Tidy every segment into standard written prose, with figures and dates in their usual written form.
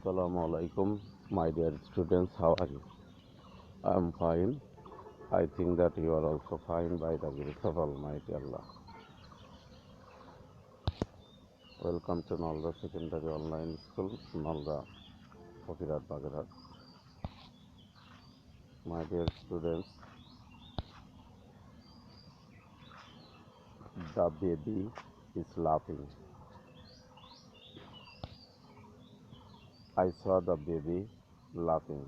Assalamu alaikum, my dear students. How are you? I am fine. I think that you are also fine by the grace of Almighty Allah. Welcome to Nalda Secondary Online School, Nalda, Fakirat Bagarat. My dear students, the baby is laughing. I saw the baby laughing.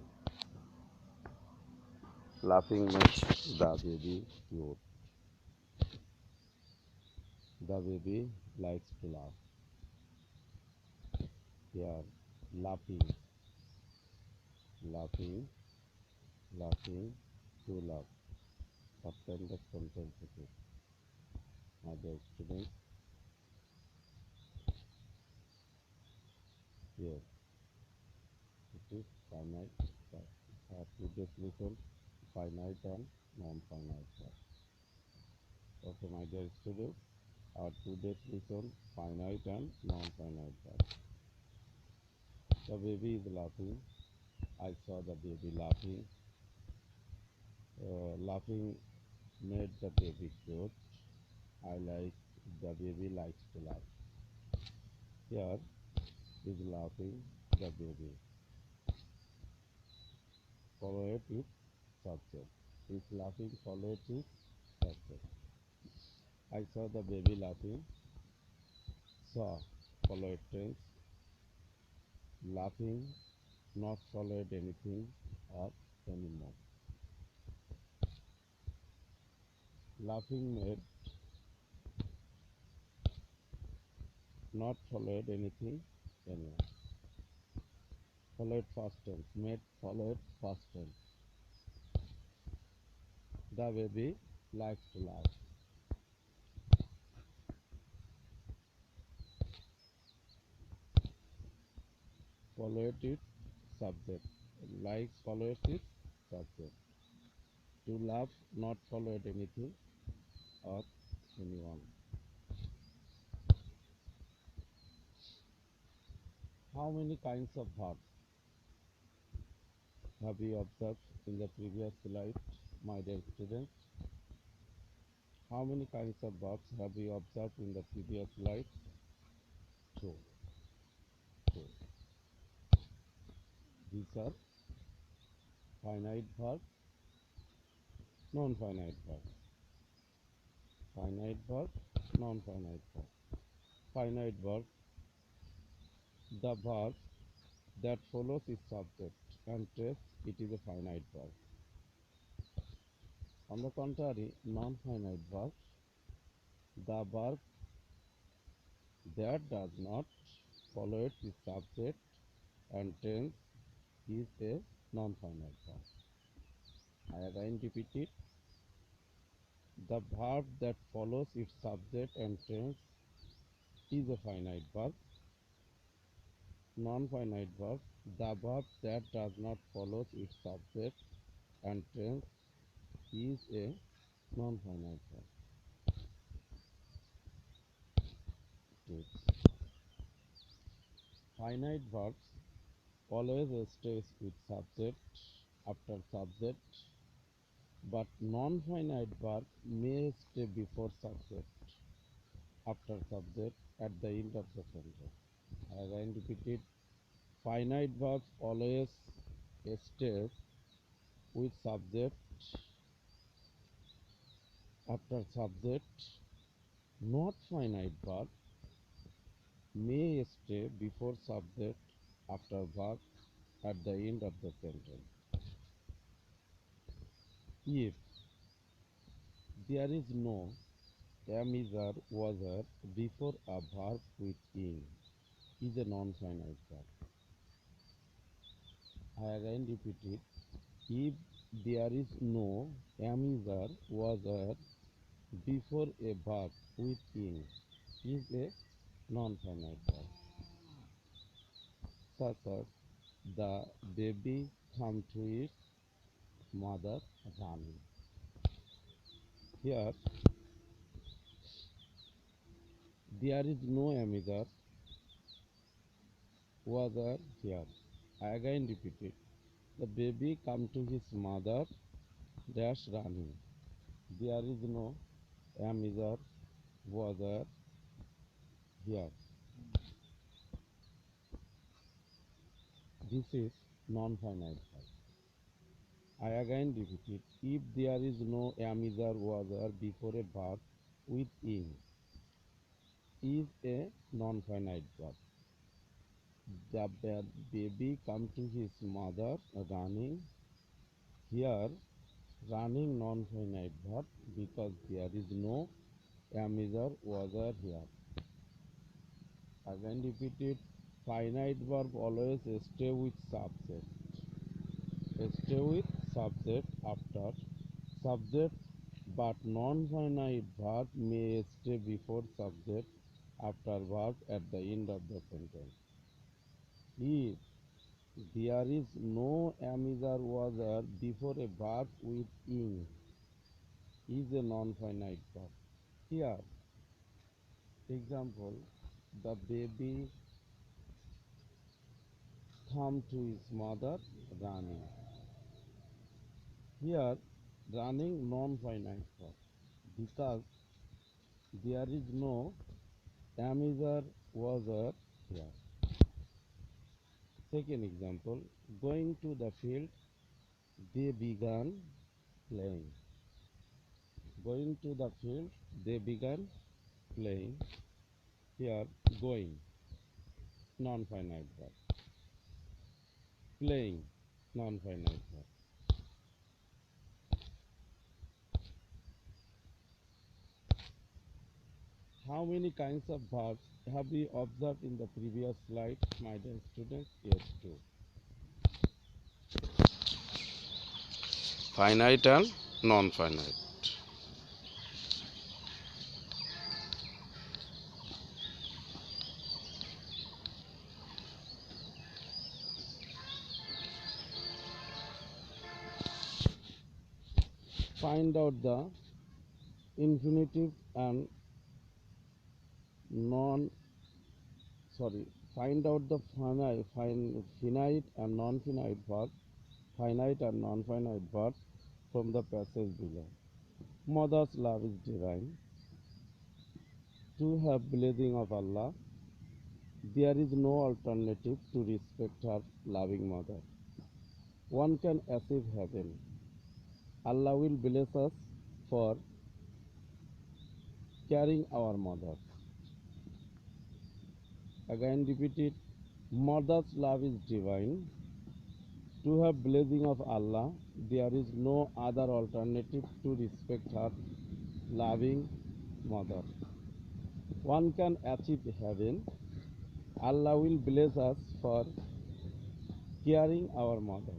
Laughing makes the baby cute. The baby likes to laugh. Here, laughing, laughing, laughing, to laugh. What kind of sentence it is? My dear students, yes, it is finite. Today's lesson, finite and non-finite verbs. Okay, my dear students, our today's lesson, finite and non-finite verbs. The baby is laughing. I saw the baby laughing. Laughing made the baby cute. I like the baby likes to laugh. Here is laughing the baby. Follow it with subject. Is laughing followed with subject. I saw the baby laughing. Saw followed tense. Laughing not followed anything or anymore. Laughing made not followed anything anymore. Followed past tense. Made followed past tense. The baby likes to laugh. Followed with subject. Likes followed with subject. To laugh not followed anything or anyone. How many kinds of verbs have you observed in the previous slide, my dear students? How many kinds of verbs have you observed in the previous slide? Two. These are finite verbs, non-finite verbs. Finite verb, non-finite verb. Finite verb, the verb that follows its subject and trace, it is a finite verb. On the contrary, non-finite verbs, the verb that does not follow its subject and tense is a non-finite verb. I again repeat it. The verb that follows its subject and tense is a finite verb. Non-finite verb, the verb that does not follow its subject and tense is a non-finite verb. Finite verbs always stays with subject after subject, but non-finite verb may stay before subject after subject at the end of the sentence. As I repeated, finite verbs always stays with subject after subject. Not finite verb may stay before subject after verb at the end of the sentence. If there is no am, is, or, was, or before a verb with in, is a non-finite verb. I again repeat it. If there is no am, is, or, was, or before a verb with in, is a non-finite verb. Such as the baby come to its mother running. Here, there is no am, is, or, was, or here. I again repeat it. The baby come to his mother dash running. There is no am is or was or here. This is non-finite verb. I again repeat it. If there is no am is or was or before a verb with ing, is a non-finite verb. The baby come to his mother running. Here, running non-finite verb because there is no am is or was or here. Again repeat it. Finite verb always stay with subject. Stay with subject after subject, but non-finite verb may stay before subject after verb at the end of the sentence. If there is no am is or was or before a verb with ing, is a non-finite verb. Here, example, the baby come to his mother running. Here, running non-finite verb because there is no am is or was or here. Second example, going to the field, they began playing. Going to the field, they began playing. Here, going, non-finite verb. Playing, non-finite verb. How many kinds of verbs have we observed in the previous slide, my dear students? Yes, two. Finite and non-finite. Find out the infinitive and non sorry find out the finite and non-finite verbs, finite and non-finite verbs from the passage below. Mother's love is divine. To have blessing of Allah, there is no alternative to respect her loving mother. One can achieve heaven. Allah will bless us for caring our mother. Again repeat it. Mother's love is divine. To have blessing of Allah, there is no other alternative to respect her loving mother. One can achieve heaven. Allah will bless us for caring our mother.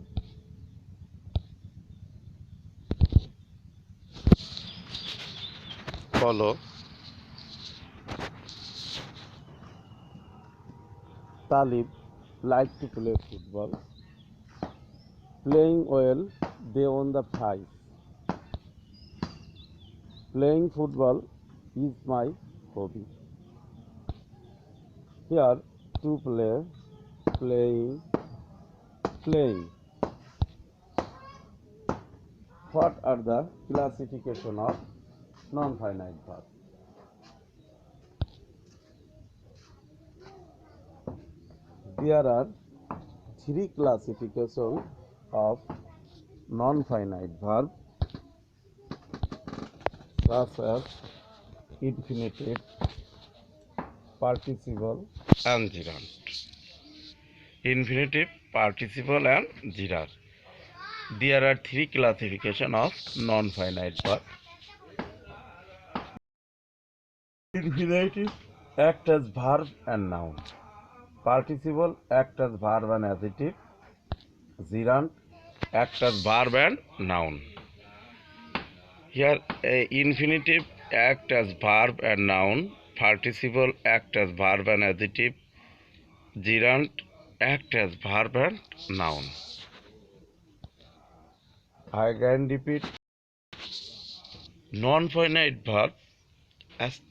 Follow. Talib liked to play football. Playing well, they won the prize. Playing football is my hobby. Here, to play, playing, playing. What are the classification of non-finite verbs? There are three classifications of non-finite verb such as infinitive, participle and gerund. Infinitive, participle and gerund. There are three classifications of non-finite verb. Infinitive act as verb and noun. Participle act as verb and adjective. Gerund act as verb and noun. Here, infinitive act as verb and noun. Participle act as verb and adjective. Gerund act as verb and noun. I again repeat. Non-finite verb has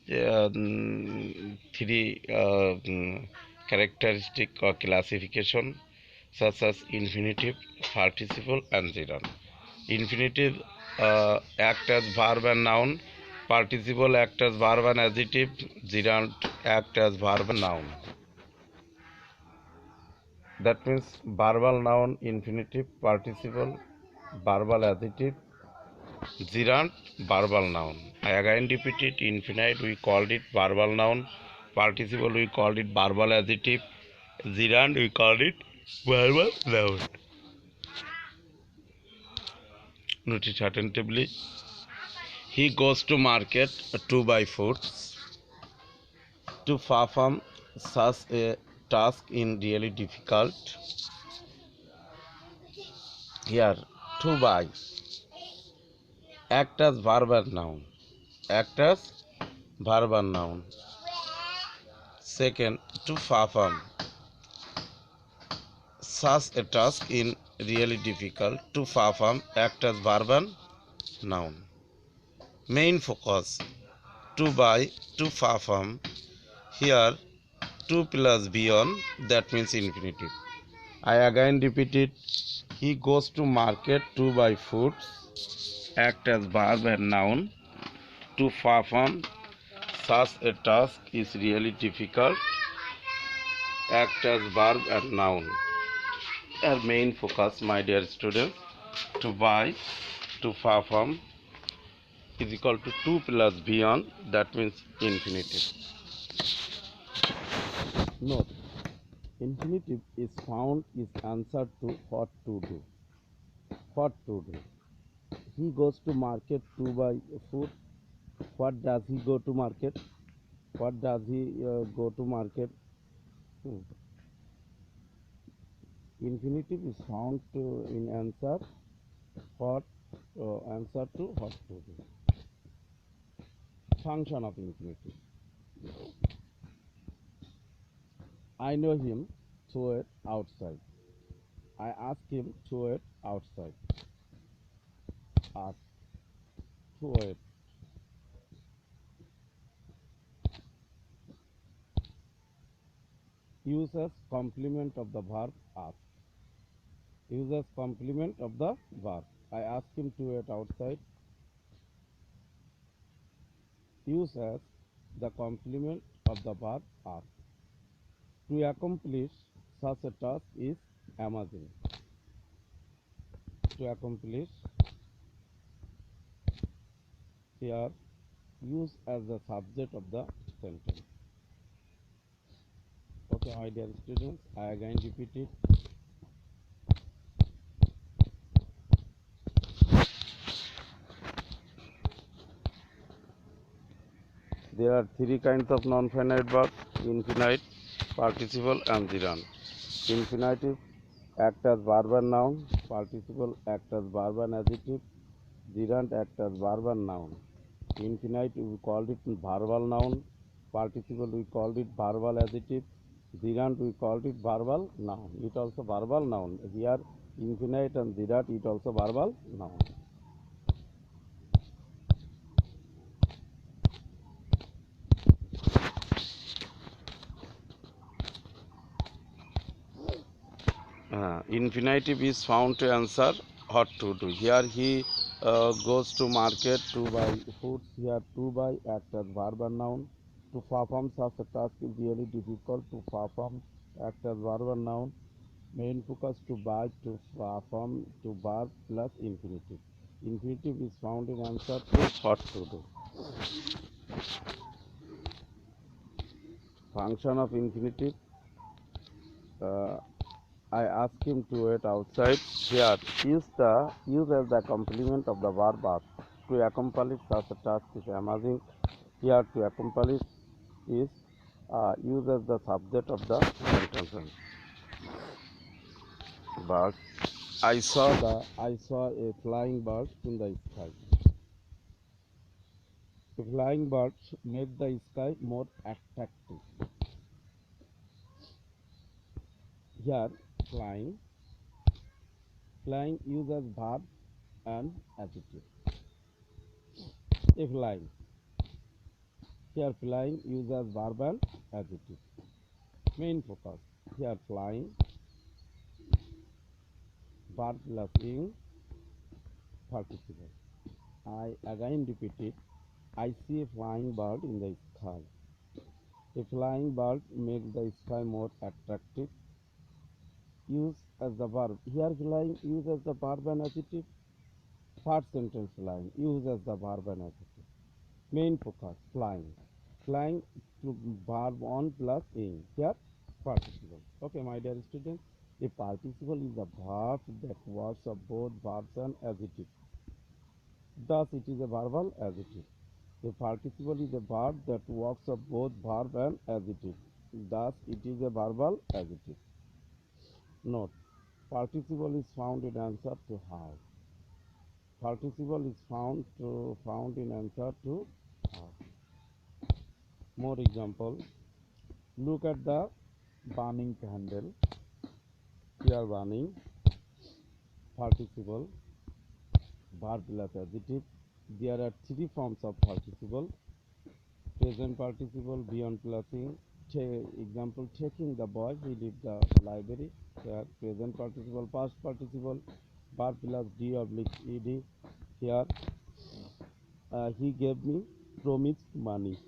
three characteristic or classification such as infinitive, participle, and gerund. Infinitive act as verb and noun. Participle act as verb and adjective. Gerund act as verb and noun. That means verbal noun, infinitive, participle, verbal adjective, gerund, verbal noun. I again repeat it. Infinite we called it verbal noun. Participle we called it verbal adjective. Gerund we called it verbal noun. Note it attentively. He goes to market to buy food. To perform such a task is really difficult. Here, to buy act as verb and noun. Act as verb and noun. Second, to perform such a task is really difficult. To perform act as verb and noun. Main focus to buy, to perform. Here, to plus beyond, that means infinitive. I again repeat it. He goes to market to buy foods. Act as verb and noun. To perform such a task is really difficult. Act as verb and noun. Our main focus, my dear students, to buy, to perform is equal to plus beyond, that means infinitive. Note, infinitive is found is answer to what to do. What to do. He goes to market to buy food. What does he go to market? What does he go to market? Infinitive is found in answer what answer to what to do. Function of infinitive. I know him to it outside. I ask him to it outside. Ask to it. Uses complement of the verb ask. Uses complement of the verb. I ask him to it outside. Uses the complement of the verb ask. To accomplish such a task is amazing. To accomplish, here use as the subject of the sentence. Okay, my dear students, I again repeat it. There are three kinds of non-finite verbs: infinite, participle, and gerund. Infinitive act as verb and noun. Participle act as verb and adjective. Gerund act as verb and noun. Infinite we called it verbal noun. Participle we called it verbal adjective. Gerund we called it verbal noun. It also verbal noun. Here infinite and gerund it also verbal noun. Infinitive is found to answer what to do. Here he goes to market to buy foods. Here to buy act as verb and noun. To perform such a task is really difficult. To perform act as verb and noun. Main focus to buy, to perform, to verb plus infinitive. Infinitive is found in answer to what to do. Function of infinitive. I ask him to wait outside. Here, use as the complement of the verb ask. To accomplish such a task is amazing. Here, to accomplish is use as the subject of the sentence. Bird. I saw a flying bird in the sky. The flying birds make the sky more attractive. Here, flying uses verb and adjective. A flying. Here, flying uses verb and adjective. Main focus. Here, flying verb plus ing participle. I again repeat it. I see a flying bird in the sky. A flying bird makes the sky more attractive. Use as the verb. Here flying use as the verb and adjective. First sentence line use as the verb and adjective. Main focus flying. Flying to verb on plus ing. Here participle. Okay, my dear students. A participle is a verb that works of both verbs and adjectives. Thus, it is a verbal adjective. A participle is a verb that works of both verb and adjective. Thus, it is a verbal adjective. Note: participle is found in answer to how. Participle is found in answer to how. More example. Look at the burning candle. Here burning participle verb plus adjective. There are three forms of participle: present participle, beyond plusing. Example: taking the boy, he leave the library. Here present participle, past participle, verb plus d oblique ed. Here he gave me promised money.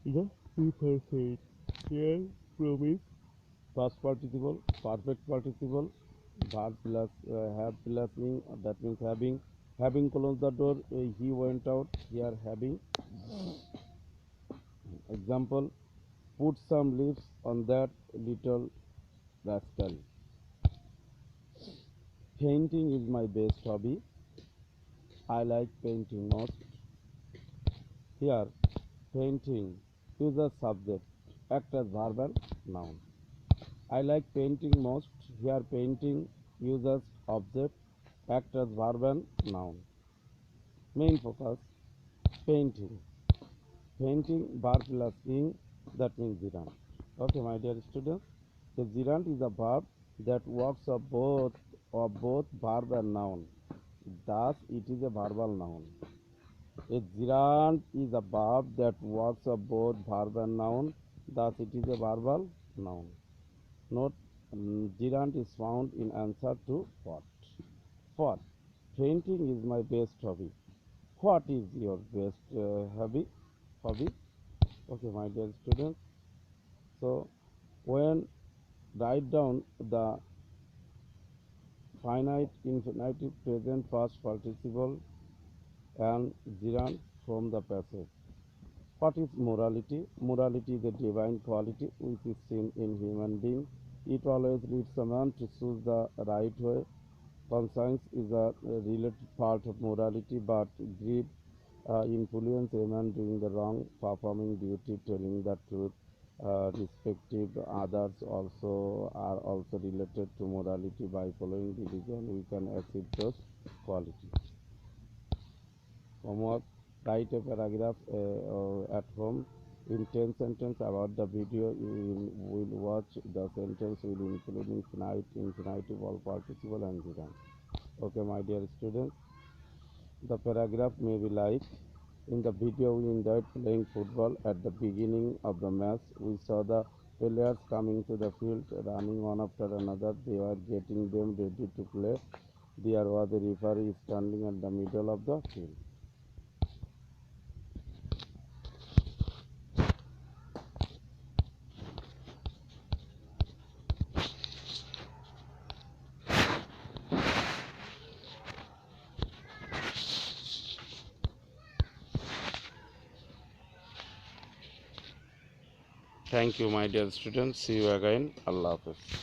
Yeah, perfect. Here promise, past participle, perfect participle, verb plus have plus ing, that means having. Having closed the door, he went out. Here having. Example: put some leaves on that little rascal. Painting is my best hobby. I like painting most. Here, painting is a subject, act as verb and noun. I like painting most. Here, painting uses object, act as verb and noun. Main focus painting. Painting verb plus ing, that means gerund. Okay, my dear students, the gerund is a verb that works of both verb and noun. Thus, it is a verbal noun. A gerund is a verb that works of both verb and noun. Thus, it is a verbal noun. Note: gerund is found in answer to what. For painting is my best hobby. What is your best hobby? Okay, my dear students. So, when write down the finite, infinitive, present, past participle, and gerund from the passage. What is morality? Morality is a divine quality which is seen in human beings. It always leads a man to choose the right way. Conscience is a related part of morality, but greed influence a man doing the wrong, performing duty, telling the truth, respective others also are also related to morality. By following religion, we can achieve those qualities. Homework: write a paragraph at home in 10 sentences about the video you will watch. The sentence will include infinite, infinitive, all participle and gerund. Okay, my dear students, the paragraph may be like: in the video we enjoyed playing football. At the beginning of the match, we saw the players coming to the field, running one after another. They were getting them ready to play. There was a referee standing at the middle of the field. Thank you, my dear students. See you again. Allah Hafiz.